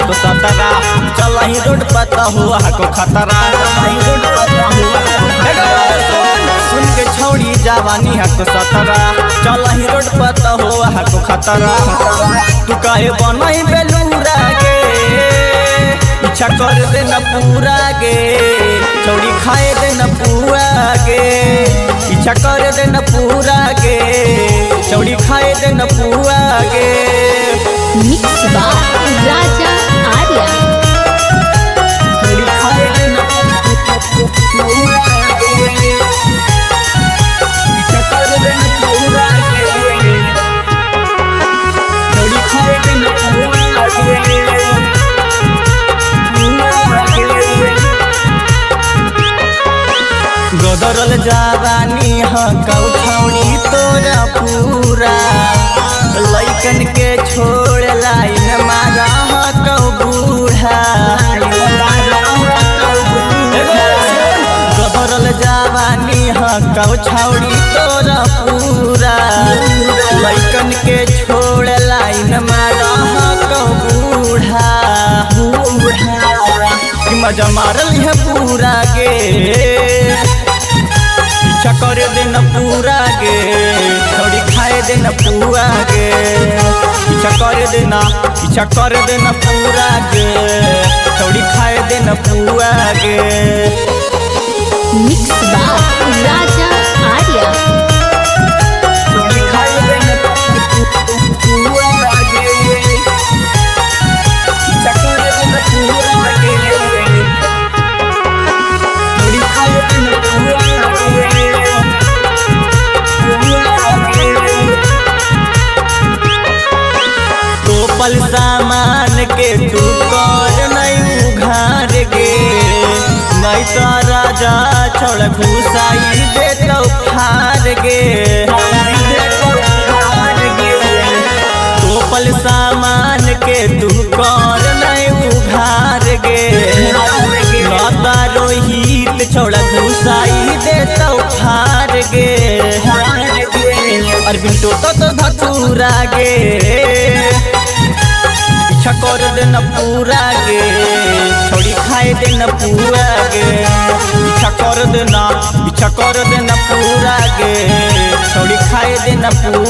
हको सतरा, चल ही रोड पता हुआ हको खतरा। सुन के छौड़ी जवानी हको सतरा, चल ही रोड पता हुआ हको खतरा। तू काहे बनई बेलूरा गे, इच्छा कर दे न पूरा गे, छौड़ी खाए दे न पूरा गे, इच्छा कर दे न पूरा गे, छौड़ी खाए दे न पूरा गे। मिक्स बाय राजा आर्या। छौड़ी खाए दे न पूरा गे, इच्छा कर दे न पूरा गे, छौड़ी खाए दे न पूरा गे। गोदरल जवानी हकौ छौड़ी तोरा पूरा, लइकन के छोड़ लाइन मारा हकौ बूढ़ा। गोदरल जवानी हकौ छौड़ी तोरा पूरा, लइकन के छोड़ लाइन मारा हकौ बूढ़ा। मजा मारल है पूरा गे, इच्छा कर दे न पूरा गे, छौड़ी खाए दे न पूरा गे, इच्छा कर दे न पूरा गे, छौड़ी खाए दे न पूरा गे। मिक्स बाय राजा आर्या। छौड़ी खाए दे न पूरा गे, इच्छा कर दे न पूरा गे, छौड़ी खाए दे न पूरा गे। तोपल सामान के तू कर नहीं उघार गे, नहीं तो राजा छोड़ घुसाई दे तो फार गे। तोपल सामान के तू कर नहीं उघार गे, लता रोहित छोड़ घुसाई दे तो फार गे। अरविंद तो धतूरा गे, इच्छा कर दे न पूरा गे, छौड़ी खाए दे न पूरा गे, इच्छा कर दे न पूरा गे, छौड़ी खाए दे न पूरा।